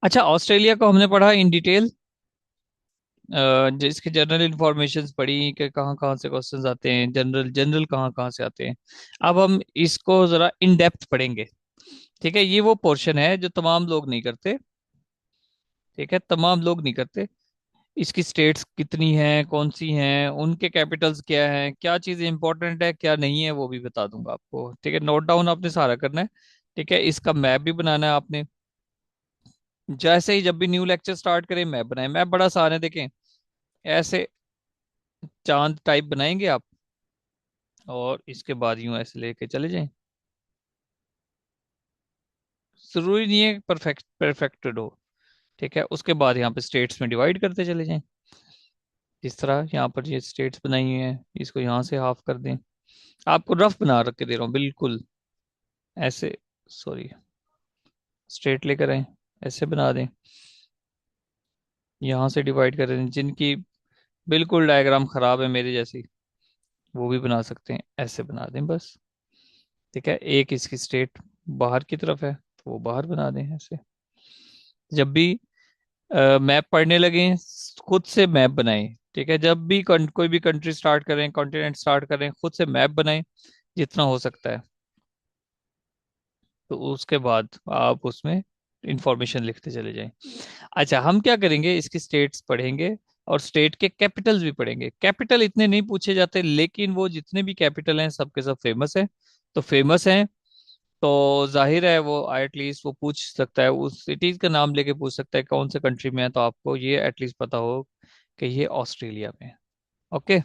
अच्छा, ऑस्ट्रेलिया को हमने पढ़ा इन डिटेल। जिसके जनरल इंफॉर्मेशन पढ़ी कि कहाँ कहाँ से क्वेश्चंस आते हैं, जनरल जनरल कहाँ कहाँ से आते हैं। अब हम इसको जरा इन डेप्थ पढ़ेंगे। ठीक है, ये वो पोर्शन है जो तमाम लोग नहीं करते। ठीक है, तमाम लोग नहीं करते। इसकी स्टेट्स कितनी हैं, कौन सी हैं, उनके कैपिटल्स क्या हैं, क्या चीज़ इंपॉर्टेंट है क्या नहीं है, वो भी बता दूंगा आपको। ठीक है, नोट डाउन आपने सारा करना है। ठीक है, इसका मैप भी बनाना है आपने। जैसे ही जब भी न्यू लेक्चर स्टार्ट करें मैप बनाए। मैप बड़ा आसान है, देखें। ऐसे चांद टाइप बनाएंगे आप, और इसके बाद यूं ऐसे लेके चले जाएं। जरूरी नहीं है परफेक्ट परफेक्टेड हो। ठीक है, उसके बाद यहाँ पे स्टेट्स में डिवाइड करते चले जाएं। इस तरह यहाँ पर ये स्टेट्स बनाई हुई हैं, इसको यहाँ से हाफ कर दें। आपको रफ बना रख के दे रहा हूँ बिल्कुल ऐसे। सॉरी, स्ट्रेट लेकर आए, ऐसे बना दें। यहाँ से डिवाइड कर दें। जिनकी बिल्कुल डायग्राम खराब है मेरे जैसी, वो भी बना सकते हैं, ऐसे बना दें बस। ठीक है, एक इसकी स्टेट बाहर की तरफ है, तो वो बाहर बना दें ऐसे। जब भी मैप पढ़ने लगे, खुद से मैप बनाएं। ठीक है, जब भी कोई भी कंट्री स्टार्ट करें, कॉन्टिनेंट स्टार्ट करें, खुद से मैप बनाएं जितना हो सकता है। तो उसके बाद आप उसमें इंफॉर्मेशन लिखते चले जाएं। अच्छा, हम क्या करेंगे, इसकी स्टेट्स पढ़ेंगे और स्टेट के कैपिटल्स भी पढ़ेंगे। कैपिटल इतने नहीं पूछे जाते, लेकिन वो जितने भी कैपिटल हैं सबके सब फेमस हैं। तो फेमस हैं, तो जाहिर है वो एटलीस्ट वो पूछ सकता है, उस सिटीज का नाम लेके पूछ सकता है कौन से कंट्री में है, तो आपको ये एटलीस्ट पता हो कि ये ऑस्ट्रेलिया में है। Okay,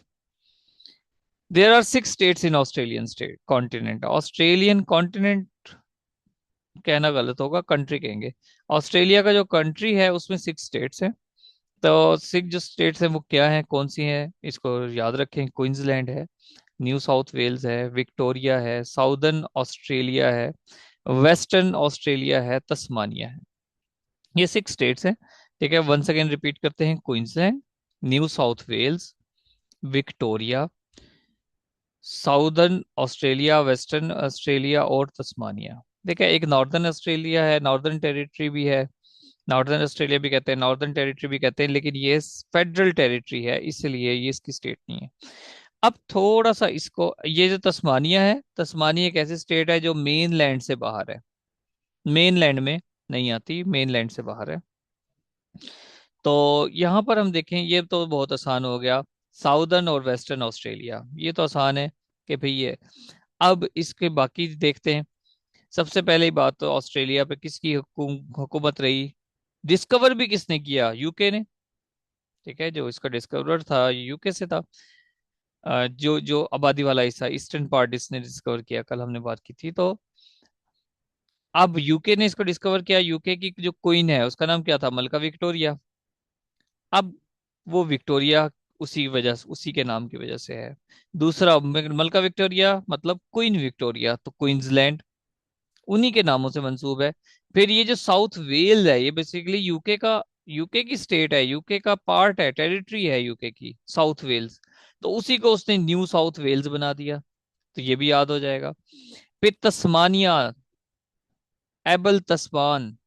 there are 6 states in Australian state continent. Australian continent कहना गलत होगा, कंट्री कहेंगे। ऑस्ट्रेलिया का जो कंट्री है उसमें 6 स्टेट्स हैं। तो 6 जो स्टेट्स हैं वो क्या हैं, कौन सी हैं, इसको याद रखें। क्वींसलैंड है, न्यू साउथ वेल्स है, विक्टोरिया है, साउदर्न ऑस्ट्रेलिया है, वेस्टर्न ऑस्ट्रेलिया है, तस्मानिया है। ये 6 स्टेट्स हैं। ठीक है, वंस अगेन रिपीट करते हैं। Queensland, New South Wales, Victoria, Southern Australia, Western Australia और तस्मानिया। देखिए, एक नॉर्दर्न ऑस्ट्रेलिया है, नॉर्दर्न टेरिटरी भी है। नॉर्दर्न ऑस्ट्रेलिया भी कहते हैं, नॉर्दर्न टेरिटरी भी कहते हैं, लेकिन ये फेडरल टेरिटरी है, इसलिए ये इसकी स्टेट नहीं है। अब थोड़ा सा इसको, ये जो तस्मानिया है, तस्मानिया एक ऐसी स्टेट है जो मेन लैंड से बाहर है। मेन लैंड में नहीं आती, मेन लैंड से बाहर है। तो यहाँ पर हम देखें, ये तो बहुत आसान हो गया। साउदर्न और वेस्टर्न ऑस्ट्रेलिया, ये तो आसान है कि भाई ये। अब इसके बाकी देखते हैं। सबसे पहले ही बात, तो ऑस्ट्रेलिया पे किसकी हुकूमत रही? डिस्कवर भी किसने किया? यूके ने। ठीक है, जो इसका डिस्कवरर था यूके से था। जो जो आबादी वाला हिस्सा ईस्टर्न पार्ट इसने डिस्कवर किया, कल हमने बात की थी। तो अब यूके ने इसको डिस्कवर किया। यूके की जो क्वीन है उसका नाम क्या था? मलका विक्टोरिया। अब वो विक्टोरिया उसी वजह से, उसी के नाम की वजह से है। दूसरा, मलका विक्टोरिया मतलब क्वीन विक्टोरिया, तो क्वींसलैंड उन्हीं के नामों से मंसूब है। फिर ये जो साउथ वेल्स है, ये बेसिकली यूके का, यूके की स्टेट है, यूके का पार्ट है, टेरिटरी है यूके की, साउथ वेल्स। तो उसी को उसने न्यू साउथ वेल्स बना दिया। तो ये भी याद हो जाएगा। फिर तस्मानिया, एबल तस्मान,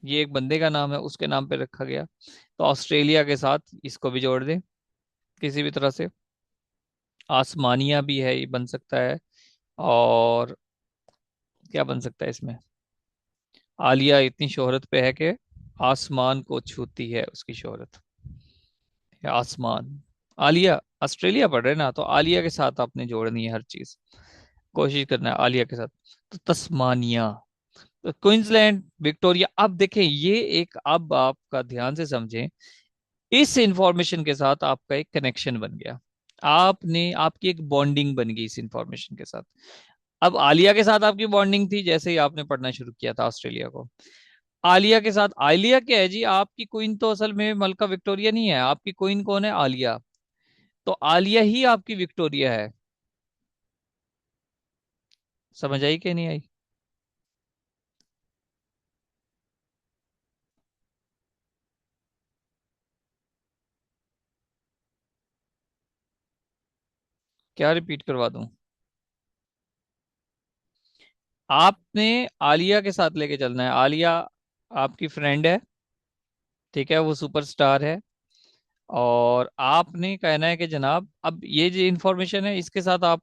ये एक बंदे का नाम है, उसके नाम पे रखा गया। तो ऑस्ट्रेलिया के साथ इसको भी जोड़ दें किसी भी तरह से। आसमानिया भी है, ये बन सकता है। और क्या बन सकता है इसमें? आलिया इतनी शोहरत पे है कि आसमान को छूती है उसकी शोहरत। है आसमान। आलिया, ऑस्ट्रेलिया पढ़ रहे हैं ना, तो आलिया के साथ आपने जोड़नी है हर चीज। कोशिश करना है आलिया के साथ। तो तस्मानिया, तो क्वींसलैंड, विक्टोरिया। अब देखें, ये एक, अब आपका ध्यान से समझें, इस इंफॉर्मेशन के साथ आपका एक कनेक्शन बन गया। आपने, आपकी एक बॉन्डिंग बन गई इस इंफॉर्मेशन के साथ। अब आलिया के साथ आपकी बॉन्डिंग थी जैसे ही आपने पढ़ना शुरू किया था ऑस्ट्रेलिया को। आलिया के साथ, आलिया क्या है जी? आपकी क्वीन तो असल में मलका विक्टोरिया नहीं है, आपकी क्वीन कौन है? आलिया। तो आलिया ही आपकी विक्टोरिया है। समझ आई कि नहीं आई? क्या रिपीट करवा दूं? आपने आलिया के साथ लेके चलना है। आलिया आपकी फ्रेंड है, ठीक है, वो सुपरस्टार है, और आपने कहना है कि जनाब अब ये जो इंफॉर्मेशन है इसके साथ आप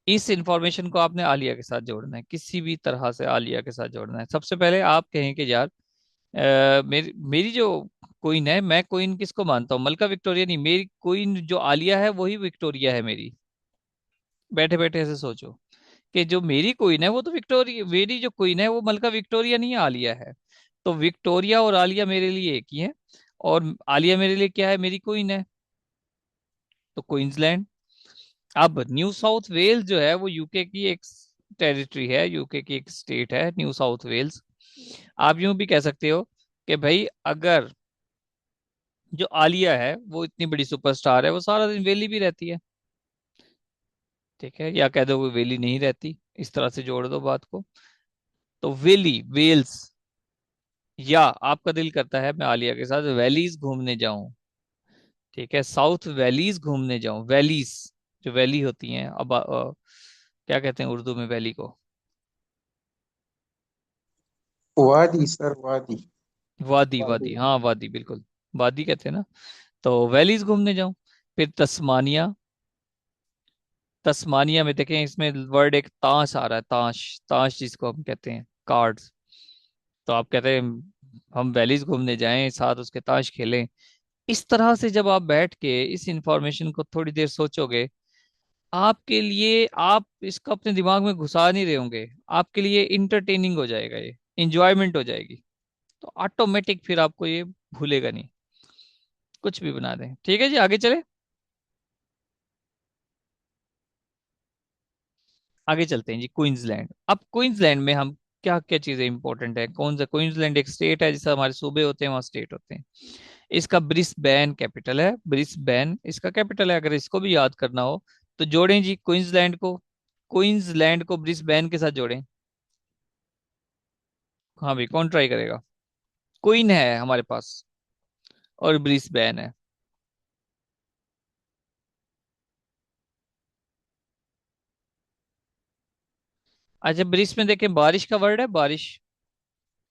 इस इंफॉर्मेशन को आपने आलिया के साथ जोड़ना है, किसी भी तरह से आलिया के साथ जोड़ना है। सबसे पहले आप कहें कि यार मेरी मेरी जो क्वीन है, मैं क्वीन किसको मानता हूँ, मलका विक्टोरिया नहीं, मेरी क्वीन जो आलिया है वही विक्टोरिया है मेरी। बैठे बैठे ऐसे सोचो कि जो मेरी क्वीन है वो तो विक्टोरिया, मेरी जो क्वीन है वो मलका विक्टोरिया नहीं है, आलिया है। तो विक्टोरिया और आलिया मेरे लिए एक ही है, और आलिया मेरे लिए क्या है, मेरी क्वीन है। तो क्वींसलैंड। अब न्यू साउथ वेल्स जो है वो यूके की एक टेरिटरी है, यूके की एक स्टेट है न्यू साउथ वेल्स। आप यूं भी कह सकते हो कि भाई अगर जो आलिया है वो इतनी बड़ी सुपरस्टार है, वो सारा दिन वेली भी रहती है, ठीक है, या कह दो वो वेली नहीं रहती, इस तरह से जोड़ दो बात को। तो वेली वेल्स, या आपका दिल करता है मैं आलिया के साथ वैलीज घूमने जाऊं, ठीक है, साउथ वैलीज घूमने जाऊं, वैलीज जो वैली होती हैं, अब क्या कहते हैं उर्दू में वैली को? वादी सर, वादी। वादी, वादी। वादी, हाँ वादी, बिल्कुल वादी कहते हैं ना। तो वैलीज घूमने जाऊं। फिर तस्मानिया, तस्मानिया में देखें इसमें वर्ड एक ताश आ रहा है, ताश, ताश जिसको हम कहते हैं कार्ड्स। तो आप कहते हैं हम वैलीज घूमने जाएं, साथ उसके ताश खेलें। इस तरह से जब आप बैठ के इस इंफॉर्मेशन को थोड़ी देर सोचोगे, आपके लिए, आप इसको अपने दिमाग में घुसा नहीं रहे होंगे, आपके लिए इंटरटेनिंग हो जाएगा, ये इंजॉयमेंट हो जाएगी। तो ऑटोमेटिक फिर आपको ये भूलेगा नहीं, कुछ भी बना दें। ठीक है जी, आगे चले, आगे चलते हैं जी। क्वींसलैंड, अब क्वींसलैंड में हम क्या क्या चीजें इंपॉर्टेंट है, कौन सा, क्वींसलैंड एक स्टेट है, जैसे हमारे सूबे होते हैं वहाँ स्टेट होते हैं। इसका ब्रिस्बेन कैपिटल है, ब्रिस्बेन इसका कैपिटल है। अगर इसको भी याद करना हो तो जोड़ें जी क्वींसलैंड को, क्वींसलैंड को ब्रिस्बेन के साथ जोड़ें। हाँ भाई, कौन ट्राई करेगा? क्वीन है हमारे पास और ब्रिस्बेन है। अच्छा, ब्रिस में देखें बारिश का वर्ड है, बारिश।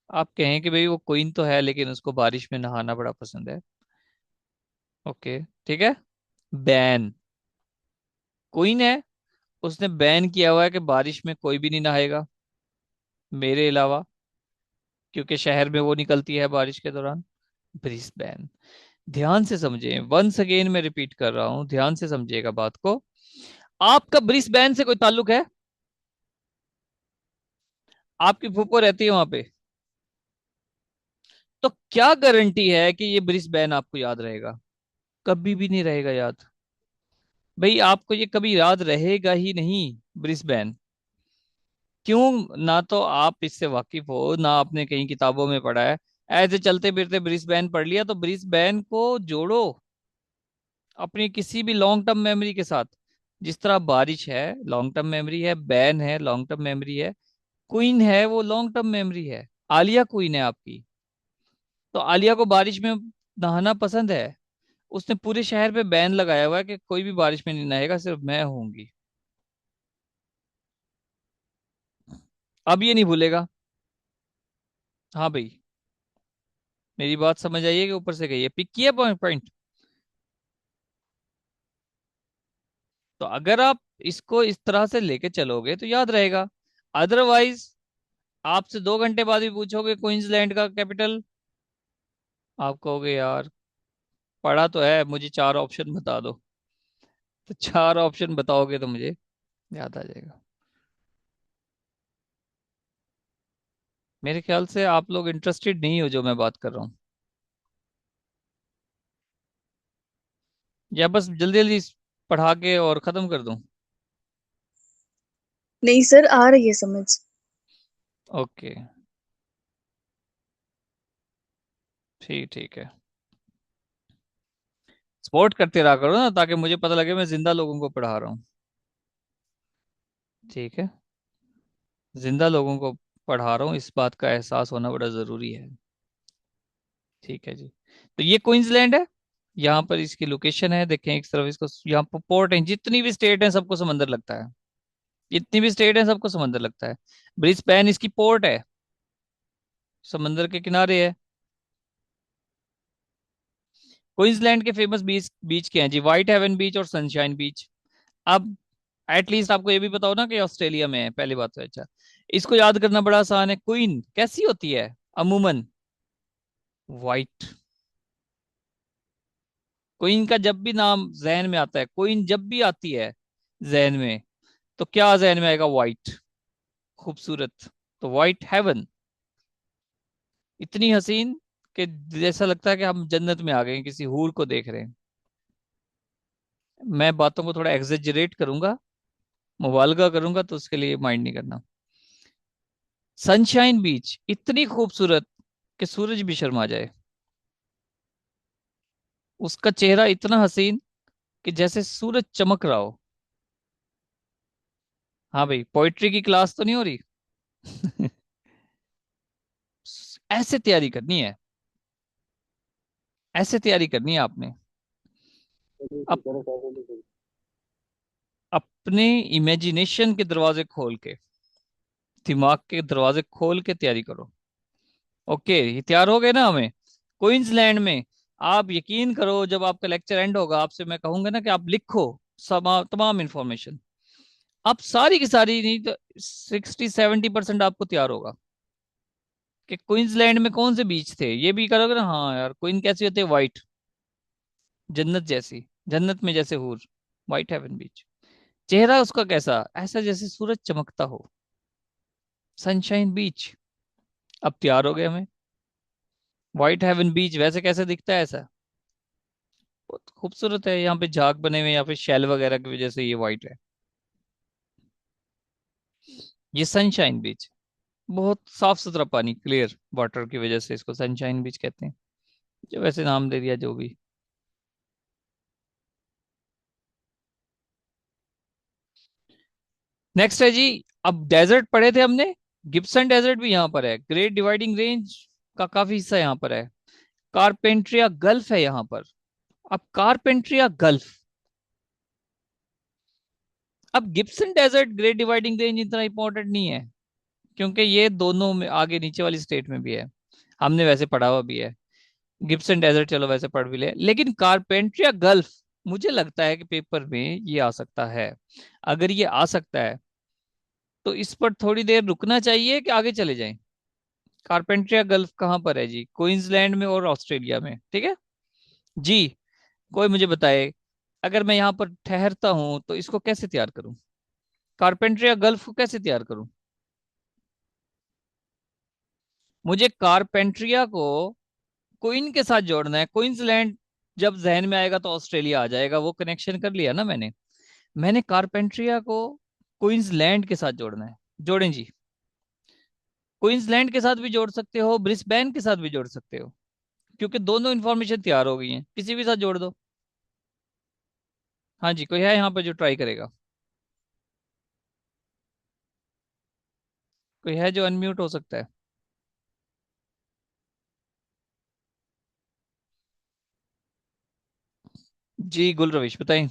आप कहें कि भाई वो क्वीन तो है लेकिन उसको बारिश में नहाना बड़ा पसंद है, ओके, ठीक है। बैन, क्वीन है, उसने बैन किया हुआ है कि बारिश में कोई भी नहीं नहाएगा मेरे अलावा, क्योंकि शहर में वो निकलती है बारिश के दौरान। ब्रिस्बेन, ध्यान से समझें, वंस अगेन मैं रिपीट कर रहा हूं, ध्यान से समझिएगा बात को। आपका ब्रिस्बेन से कोई ताल्लुक है? आपकी फूफो रहती है वहां पे, तो क्या गारंटी है कि ये ब्रिस्बेन आपको याद रहेगा? कभी भी नहीं रहेगा याद। भाई आपको ये कभी याद रहेगा ही नहीं, ब्रिस्बेन। क्यों? ना तो आप इससे वाकिफ हो, ना आपने कहीं किताबों में पढ़ा है। ऐसे चलते फिरते ब्रिस्बेन पढ़ लिया, तो ब्रिस्बेन को जोड़ो अपनी किसी भी लॉन्ग टर्म मेमोरी के साथ। जिस तरह बारिश है लॉन्ग टर्म मेमोरी है, बैन है लॉन्ग टर्म मेमोरी है, क्वीन है वो लॉन्ग टर्म मेमोरी है। आलिया क्वीन है आपकी, तो आलिया को बारिश में नहाना पसंद है, उसने पूरे शहर पे बैन लगाया हुआ है कि कोई भी बारिश में नहीं नहाएगा, सिर्फ मैं होंगी। अब ये नहीं भूलेगा। हाँ भाई, मेरी बात समझ आइए कि ऊपर से गई है, पिक किया पॉइंट पॉइंट। तो अगर आप इसको इस तरह से लेके चलोगे तो याद रहेगा, अदरवाइज आपसे 2 घंटे बाद भी पूछोगे क्वींसलैंड का कैपिटल, आप कहोगे यार पढ़ा तो है, मुझे 4 ऑप्शन बता दो। तो 4 ऑप्शन बताओगे तो मुझे याद आ जाएगा। मेरे ख्याल से आप लोग इंटरेस्टेड नहीं हो जो मैं बात कर रहा हूँ, या बस जल्दी जल्दी पढ़ा के और खत्म कर दूं? नहीं सर, आ रही है समझ। ओके, ठीक ठीक है। सपोर्ट करते रहा करो ना, ताकि मुझे पता लगे मैं जिंदा लोगों को पढ़ा रहा हूँ, ठीक है, जिंदा लोगों को पढ़ा रहा हूँ, इस बात का एहसास होना बड़ा जरूरी है। ठीक है जी। तो ये क्वींसलैंड है, यहाँ पर इसकी लोकेशन है, देखें एक तरफ इसको, यहाँ पर पोर्ट है, जितनी भी स्टेट है सबको समंदर लगता है, जितनी भी स्टेट है सबको समंदर लगता है। ब्रिस्बेन इसकी पोर्ट है, समंदर के किनारे है। क्वींसलैंड के फेमस बीच बीच क्या है जी? व्हाइट हेवन बीच और सनशाइन बीच। अब एटलीस्ट आपको ये भी बताओ ना कि ऑस्ट्रेलिया में है, पहली बात तो। अच्छा, इसको याद करना बड़ा आसान है। क्वीन कैसी होती है अमूमन? वाइट। क्वीन का जब भी नाम जहन में आता है, क्वीन जब भी आती है जहन में, तो क्या जहन में आएगा? वाइट, खूबसूरत। तो वाइट हेवन, इतनी हसीन कि जैसा लगता है कि हम जन्नत में आ गए हैं, किसी हूर को देख रहे हैं। मैं बातों को थोड़ा एग्जेजरेट करूंगा, मुबालगा करूंगा, तो उसके लिए माइंड नहीं करना। सनशाइन बीच इतनी खूबसूरत कि सूरज भी शर्मा जाए। उसका चेहरा इतना हसीन कि जैसे सूरज चमक रहा हो। हाँ भाई, पोइट्री की क्लास तो नहीं हो रही। ऐसे तैयारी करनी है, ऐसे तैयारी करनी है आपने। अप, अपने इमेजिनेशन के दरवाजे खोल के, दिमाग के दरवाजे खोल के तैयारी करो। ओके, ये तैयार हो गए ना हमें? क्वींसलैंड में आप यकीन करो, जब आपका लेक्चर एंड होगा, आपसे मैं कहूंगा ना कि आप लिखो तमाम इंफॉर्मेशन। आप सारी की सारी नहीं तो 60-70% आपको तैयार होगा कि क्वींसलैंड में कौन से बीच थे। ये भी करोगे ना, हाँ यार क्वीन कैसी होती है? वाइट, जन्नत जैसी, जन्नत में जैसे हूर। वाइट हेवन बीच। चेहरा उसका कैसा? ऐसा जैसे सूरज चमकता हो। सनशाइन बीच। अब तैयार हो गए हमें। व्हाइट हेवन बीच वैसे कैसे दिखता है? ऐसा बहुत खूबसूरत है, यहाँ पे झाग बने हुए हैं, या फिर शेल वगैरह की वजह से ये व्हाइट है। ये सनशाइन बीच, बहुत साफ सुथरा पानी, क्लियर वाटर की वजह से इसको सनशाइन बीच कहते हैं। जो वैसे नाम दे दिया जो भी। नेक्स्ट है जी, अब डेजर्ट पढ़े थे हमने। गिब्सन डेजर्ट भी यहाँ पर है। ग्रेट डिवाइडिंग रेंज का काफी हिस्सा यहाँ पर है। कारपेंट्रिया गल्फ है यहाँ पर। अब कारपेंट्रिया गल्फ। अब Gibson Desert Great Dividing Range इतना इंपॉर्टेंट नहीं है, क्योंकि ये दोनों में आगे नीचे वाली स्टेट में भी है। हमने वैसे पढ़ा हुआ भी है। गिब्सन डेजर्ट चलो वैसे पढ़ भी ले, लेकिन कारपेंट्रिया गल्फ मुझे लगता है कि पेपर में ये आ सकता है। अगर ये आ सकता है तो इस पर थोड़ी देर रुकना चाहिए कि आगे चले जाएं। कारपेंट्रिया गल्फ कहाँ पर है जी? क्वींसलैंड में और ऑस्ट्रेलिया में, ठीक है जी। कोई मुझे बताए, अगर मैं यहाँ पर ठहरता हूं तो इसको कैसे तैयार करूं? कारपेंट्रिया गल्फ को कैसे तैयार करूं? मुझे कारपेंट्रिया को क्वीन के साथ जोड़ना है। क्वींसलैंड जब जहन में आएगा तो ऑस्ट्रेलिया आ जाएगा, वो कनेक्शन कर लिया ना मैंने। मैंने कारपेंट्रिया को क्वींसलैंड के साथ जोड़ना है। जोड़ें जी। क्वींसलैंड के साथ भी जोड़ सकते हो, ब्रिस्बेन के साथ भी जोड़ सकते हो, क्योंकि दोनों इंफॉर्मेशन तैयार हो गई हैं, किसी भी साथ जोड़ दो। हाँ जी, कोई है यहाँ पर जो ट्राई करेगा? कोई है जो अनम्यूट हो सकता है? जी गुल रविश बताएं।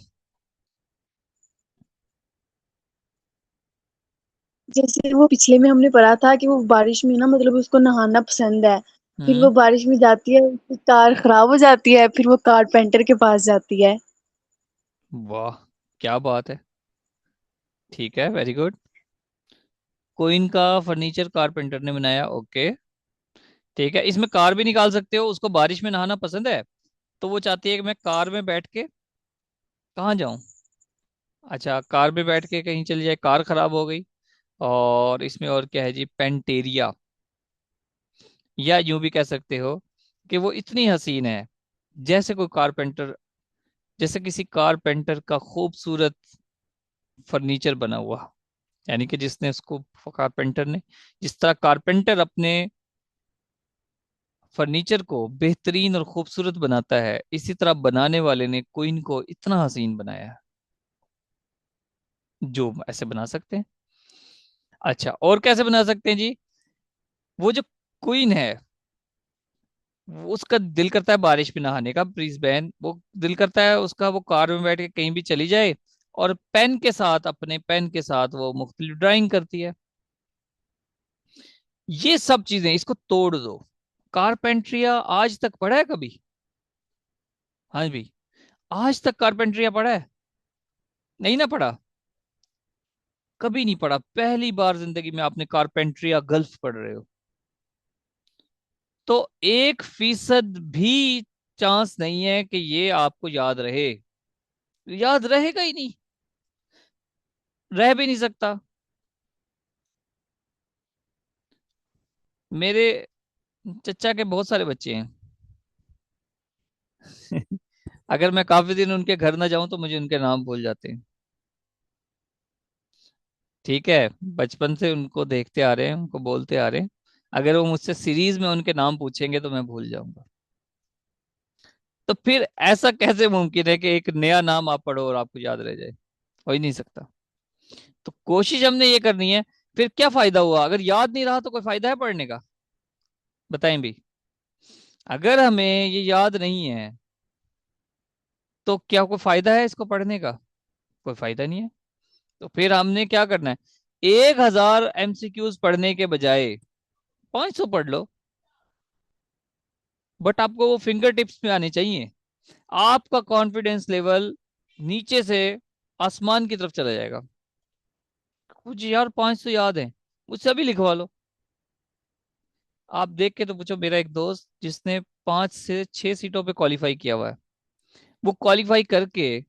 जैसे वो पिछले में हमने पढ़ा था कि वो बारिश में ना मतलब उसको नहाना पसंद है। फिर हम्म। वो बारिश में जाती है, उसकी कार खराब हो जाती है, फिर वो कारपेंटर के पास जाती है। वाह, क्या बात है। ठीक है, वेरी गुड। कोइन का फर्नीचर कारपेंटर ने बनाया, ओके। ठीक है, इसमें कार भी निकाल सकते हो। उसको बारिश में नहाना पसंद है, तो वो चाहती है कि मैं कार में बैठ के कहाँ जाऊं? अच्छा, कार में बैठ के कहीं चली जाए, कार खराब हो गई। और इसमें और क्या है जी? पेंटेरिया। या यूं भी कह सकते हो कि वो इतनी हसीन है जैसे कोई कारपेंटर, जैसे किसी कारपेंटर का खूबसूरत फर्नीचर बना हुआ। यानी कि जिसने उसको, कारपेंटर ने, जिस तरह कारपेंटर अपने फर्नीचर को बेहतरीन और खूबसूरत बनाता है, इसी तरह बनाने वाले ने क्वीन को इतना हसीन बनाया है, जो ऐसे बना सकते हैं। अच्छा, और कैसे बना सकते हैं जी? वो जो क्वीन है, उसका दिल करता है बारिश में नहाने का, प्लीज बहन, वो दिल करता है उसका, वो कार में बैठ के कहीं भी चली जाए और पेन के साथ, अपने पेन के साथ वो मुख्तलिफ ड्राइंग करती है। ये सब चीजें इसको तोड़ दो। कारपेंट्रिया आज तक पढ़ा है कभी? हाँ भी, आज तक कारपेंट्रिया पढ़ा है? नहीं ना पढ़ा? कभी नहीं पढ़ा, पहली बार जिंदगी में आपने कारपेंट्रिया गल्फ पढ़ रहे हो। तो 1% भी चांस नहीं है कि ये आपको याद रहे। याद रहेगा ही नहीं, रह भी नहीं सकता। मेरे चचा के बहुत सारे बच्चे हैं। अगर मैं काफी दिन उनके घर ना जाऊं तो मुझे उनके नाम भूल जाते हैं। ठीक है, बचपन से उनको देखते आ रहे हैं, उनको बोलते आ रहे हैं। अगर वो मुझसे सीरीज में उनके नाम पूछेंगे तो मैं भूल जाऊंगा। तो फिर ऐसा कैसे मुमकिन है कि एक नया नाम आप पढ़ो और आपको याद रह जाए? हो ही नहीं सकता। तो कोशिश हमने ये करनी है। फिर क्या फायदा हुआ अगर याद नहीं रहा? तो कोई फायदा है पढ़ने का? बताएं भी। अगर हमें ये याद नहीं है तो क्या कोई फायदा है इसको पढ़ने का? कोई फायदा नहीं है। तो फिर हमने क्या करना है? 1000 MCQs पढ़ने के बजाय 500 पढ़ लो। बट आपको वो फिंगर टिप्स में आने चाहिए। आपका कॉन्फिडेंस लेवल नीचे से आसमान की तरफ चला जाएगा। कुछ यार 500 याद है, मुझसे अभी लिखवा लो। आप देख के तो पूछो, मेरा एक दोस्त जिसने 5 से 6 सीटों पे क्वालिफाई किया हुआ है, वो क्वालिफाई करके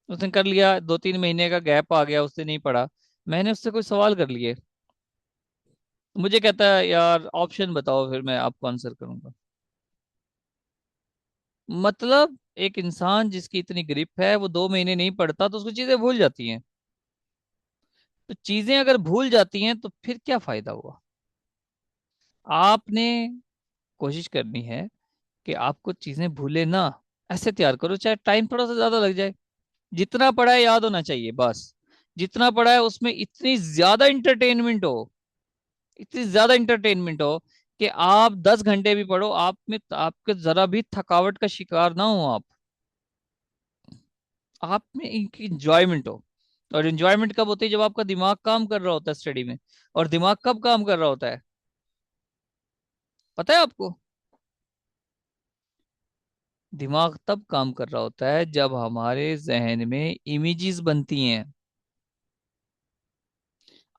उसने कर लिया, 2-3 महीने का गैप आ गया, उससे नहीं पढ़ा। मैंने उससे कोई सवाल कर लिए, मुझे कहता है यार ऑप्शन बताओ, फिर मैं आपको आंसर करूंगा। मतलब एक इंसान जिसकी इतनी ग्रिप है, वो 2 महीने नहीं पढ़ता तो उसको चीजें भूल जाती हैं। तो चीजें अगर भूल जाती हैं तो फिर क्या फायदा हुआ? आपने कोशिश करनी है कि आपको चीजें भूले ना। ऐसे तैयार करो चाहे टाइम थोड़ा सा ज्यादा लग जाए, जितना पढ़ा है याद होना चाहिए बस। जितना पढ़ा है उसमें इतनी ज्यादा इंटरटेनमेंट हो, इतनी ज्यादा इंटरटेनमेंट हो कि आप 10 घंटे भी पढ़ो, आप में आपके जरा भी थकावट का शिकार ना हो आप में एक इंजॉयमेंट हो। और इंजॉयमेंट कब होती है? जब आपका दिमाग काम कर रहा होता है स्टडी में। और दिमाग कब काम कर रहा होता है, पता है आपको? दिमाग तब काम कर रहा होता है जब हमारे जहन में इमेजेस बनती हैं।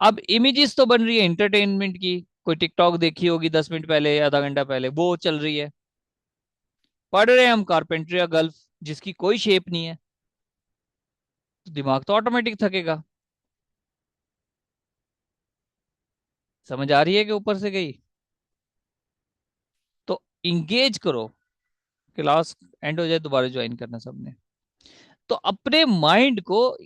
अब इमेजेस तो बन रही है एंटरटेनमेंट की। कोई टिकटॉक देखी होगी 10 मिनट पहले, आधा घंटा पहले, वो चल रही है। पढ़ रहे हैं हम कारपेंटर या गल्फ, जिसकी कोई शेप नहीं है। तो दिमाग तो ऑटोमेटिक थकेगा। समझ आ रही है कि ऊपर से गई? तो इंगेज करो। क्लास एंड हो जाए दोबारा ज्वाइन करना सबने। तो अपने माइंड को